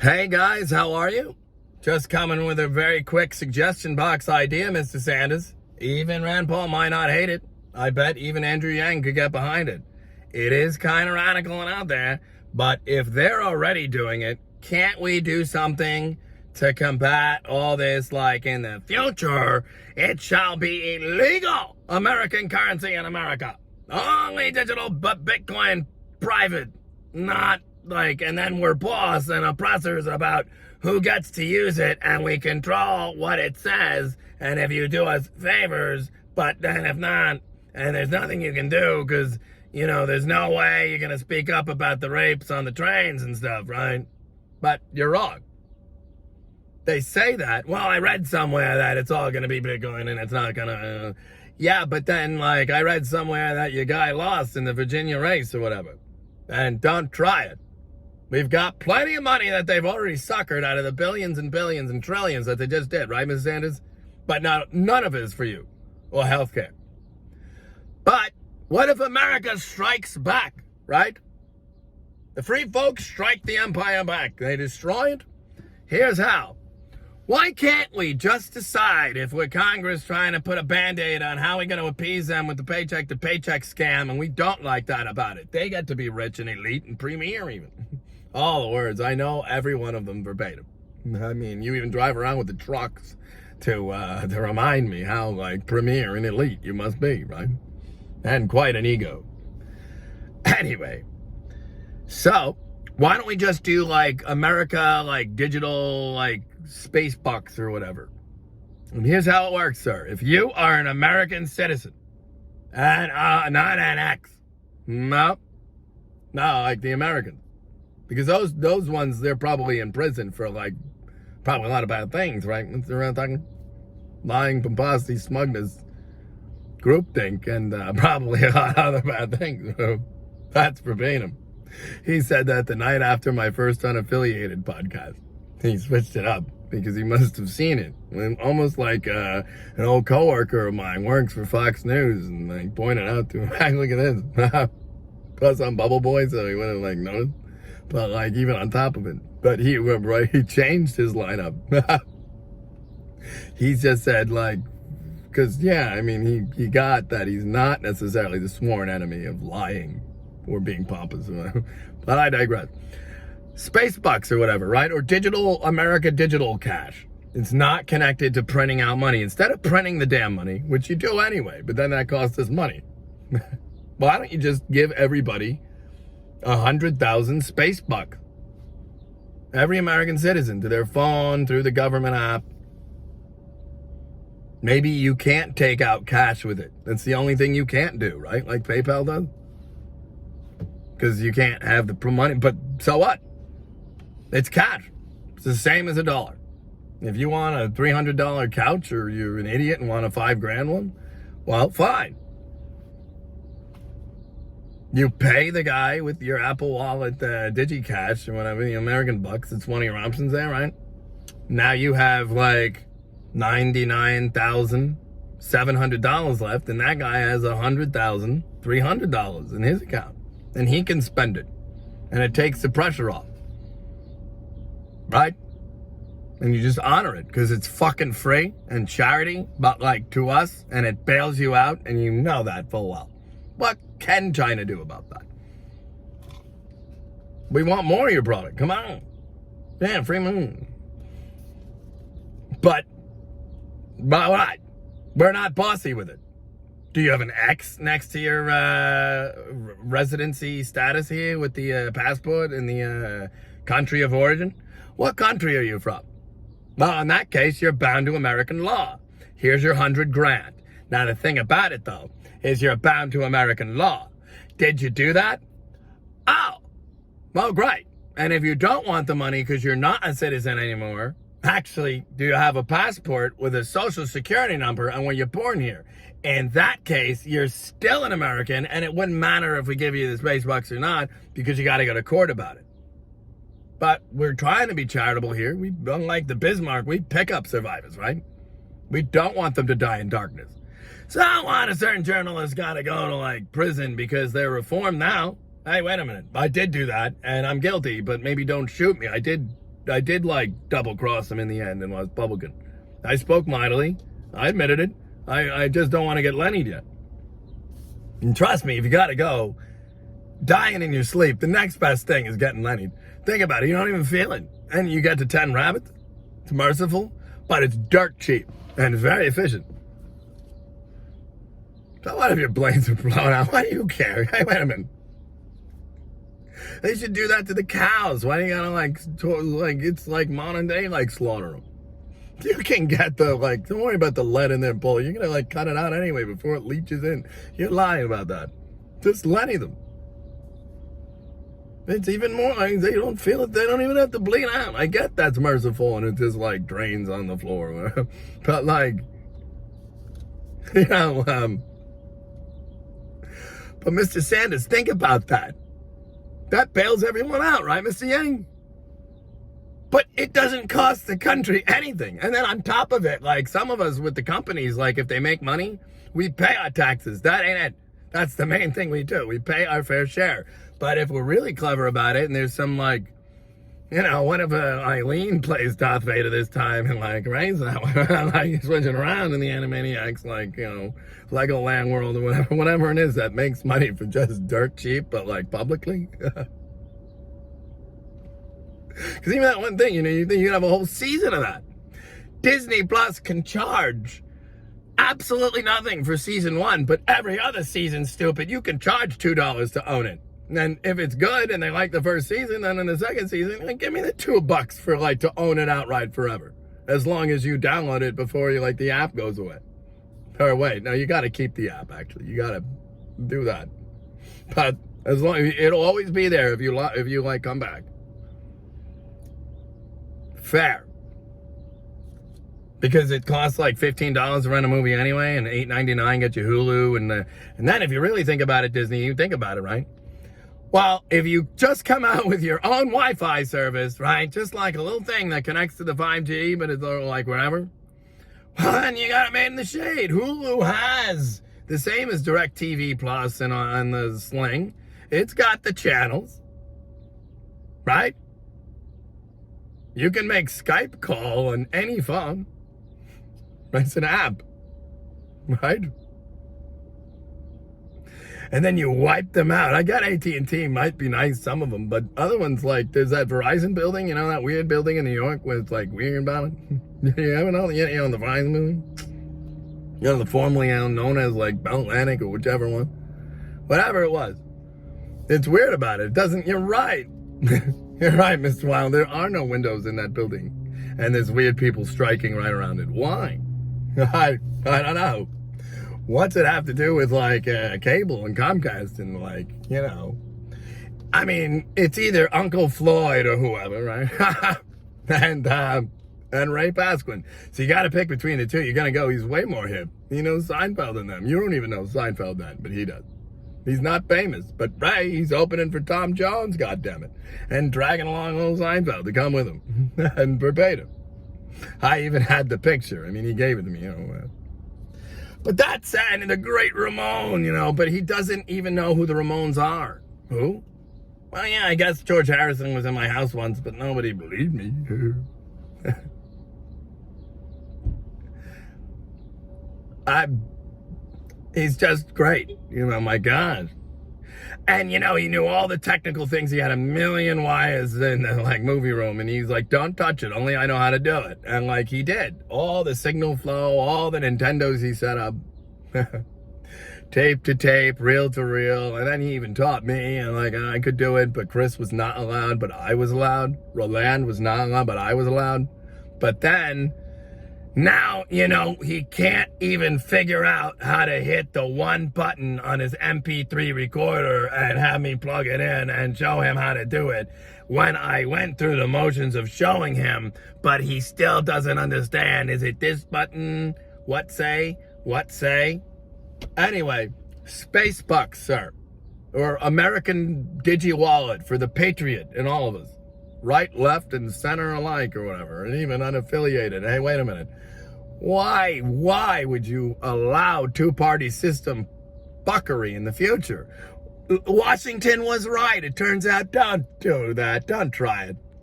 Hey guys, how are you? Just coming with a very quick suggestion box idea, Mr. Sanders. Even Rand Paul might not hate it. I bet even Andrew Yang could get behind it. It is kind of radical and out there, but if they're already doing it, can't we do something to combat all this, like in the future, it shall be illegal American currency in America. Only digital, but Bitcoin private, not like, and then we're boss and oppressors about who gets to use it, and we control what it says, and if you do us favors, but then if not, and there's nothing you can do, because, you know, there's no way you're going to speak up about the rapes on the trains and stuff, right? But you're wrong. They say that. Well, I read somewhere that it's all going to be Bitcoin and it's not going to... yeah, but then, like, I read somewhere that your guy lost in the Virginia race or whatever. And don't try it. We've got plenty of money that they've already suckered out of the billions and billions and trillions that they just did, right, Ms. Sanders? But none of it is for you or healthcare. But what if America strikes back, right? The free folks strike the empire back. They destroy it. Here's how. Why can't we just decide, if we're Congress trying to put a Band-Aid on how we're going to appease them with the paycheck-to-paycheck scam, and we don't like that about it. They get to be rich and elite and premier even. All the words. I know every one of them verbatim. I mean, you even drive around with the trucks to remind me how, like, premier and elite you must be, right? And quite an ego. Anyway, so why don't we just do, like, America, like, digital, like, Spacebox or whatever. And here's how it works, sir. If you are an American citizen, and not an ex, no, like the Americans, because those ones, they're probably in prison for, like, probably a lot of bad things, right? They're around talking lying, pomposity, smugness, groupthink, and probably a lot of other bad things. That's verbatim. He said that the night after my first unaffiliated podcast. He switched it up because he must have seen it. Almost like an old coworker of mine works for Fox News, and I pointed out to him, hey, look at this. Plus I'm Bubble Boy, so he wouldn't like notice. But like even on top of it. But he changed his lineup. He just said, like, because yeah, I mean he got that he's not necessarily the sworn enemy of lying or being pompous. But I digress. Spacebox or whatever, right? Or digital America digital cash. It's not connected to printing out money. Instead of printing the damn money, which you do anyway, but then that costs us money. Why don't you just give everybody 100,000 Spacebox? Every American citizen, to their phone, through the government app. Maybe you can't take out cash with it. That's the only thing you can't do, right? Like PayPal does. Because you can't have the money, but so what? It's cash. It's the same as $1. If you want a $300 couch, or you're an idiot and want a $5,000 one, well, fine. You pay the guy with your Apple Wallet, DigiCash, or whatever, the American bucks. It's one of your options there, right? Now you have like $99,700 left, and that guy has $100,300 in his account, and he can spend it, and it takes the pressure off. Right? And you just honor it because it's fucking free and charity, but like to us, and it bails you out, and you know that full well. What can China do about that? We want more of your product. Come on. Damn, free moon. But what? We're not bossy with it. Do you have an X next to your residency status here with the passport and the country of origin? What country are you from? Well, in that case, you're bound to American law. Here's your $100,000. Now, the thing about it, though, is you're bound to American law. Did you do that? Oh, well, great. And if you don't want the money because you're not a citizen anymore, actually, do you have a passport with a social security number and when you're born here? In that case, you're still an American, and it wouldn't matter if we give you the Spacebox or not, because you got to go to court about it. But we're trying to be charitable here. We, unlike the Bismarck, we pick up survivors, right? We don't want them to die in darkness. So I don't want a certain journalist got to go to like prison because they're reformed now. Hey, wait a minute. I did do that and I'm guilty, but maybe don't shoot me. I did I did like double cross him in the end and was Republican. I spoke mightily. I admitted it. I just don't want to get Lenny'd yet. And trust me, if you got to go, dying in your sleep, the next best thing is getting Lenny'd. Think about it. You don't even feel it. And you get to 10 rabbits. It's merciful, but it's dirt cheap and very efficient. So what if your blades are blown out? Why do you care? Hey, wait a minute. They should do that to the cows. Why do you gotta like it's like modern day like slaughter them? You can get the don't worry about the lead in their bull. You're gonna like cut it out anyway before it leaches in. You're lying about that. Just Lenny them. It's even more like they don't feel it. They don't even have to bleed out. I get that's merciful and it just like drains on the floor. But like, you know, but Mr. Sanders, think about that. That bails everyone out, right, Mr. Yang? But it doesn't cost the country anything. And then on top of it, like some of us with the companies, like if they make money, we pay our taxes. That ain't it. That's the main thing we do. We pay our fair share. But if we're really clever about it and there's some like, you know, what if Eileen plays Darth Vader this time and like raise that one, like switching around in the Animaniacs, like, you know, Legoland World or whatever it is that makes money for just dirt cheap, but like publicly. Because even that one thing, you know, you think you can have a whole season of that. Disney Plus can charge absolutely nothing for season 1, but every other season, stupid, you can charge $2 to own it. And if it's good and they like the first season, then in the second season, like, give me the $2 for like to own it outright forever. As long as you download it before you like the app goes away. Or wait, no, you got to keep the app. Actually, you got to do that. But as long it'll always be there if you like come back. Fair. Because it costs like $15 to rent a movie anyway, and $8.99 get you Hulu, and then if you really think about it, Disney, you think about it, right? Well, if you just come out with your own Wi-Fi service, right, just like a little thing that connects to the 5G, but it's like wherever, well, then you got it made in the shade. Hulu has the same as DirecTV Plus and on the Sling. It's got the channels, right? You can make Skype call on any phone. It's an app, right? And then you wipe them out. I got AT&T, might be nice, some of them, but other ones, like, there's that Verizon building, you know, that weird building in New York where it's, like, weird about it? You ever know, you know, the Verizon building? You know, the formerly known as, like, Bell Atlantic or whichever one. Whatever it was. It's weird about it. It doesn't, you're right. You're right, Mr. Wild. There are no windows in that building. And there's weird people striking right around it. Why? I don't know. What's it have to do with like cable and Comcast and like, you know? I mean, it's either Uncle Floyd or whoever, right? and Ray Pasquin. So you got to pick between the two. You're gonna go. He's way more hip. He knows Seinfeld than them. You don't even know Seinfeld then, but he does. He's not famous, but Ray, he's opening for Tom Jones, goddammit, and dragging along old Seinfeld to come with him, and verbatim. I even had the picture. I mean, he gave it to me, you know. But that's sad, and the great Ramon, you know, but he doesn't even know who the Ramones are. Who? Well, yeah, I guess George Harrison was in my house once, but nobody believed me. He's just great, you know, my God. And, you know, he knew all the technical things. He had a million wires in the, like, movie room. And he's like, don't touch it. Only I know how to do it. And, like, he did. All the signal flow, all the Nintendos he set up. Tape to tape, reel to reel. And then he even taught me. And, like, I could do it. But Chris was not allowed. But I was allowed. Roland was not allowed. But I was allowed. But then, now, you know, he can't even figure out how to hit the one button on his MP3 recorder and have me plug it in and show him how to do it when I went through the motions of showing him, but he still doesn't understand. Is it this button? What say? What say? Anyway, Spacebox, sir. Or American Digi Wallet for the Patriot in all of us. Right, left, and center alike or whatever, and even unaffiliated. Hey, wait a minute. Why would you allow two-party system fuckery in the future? Washington was right. It turns out, don't do that. Don't try it.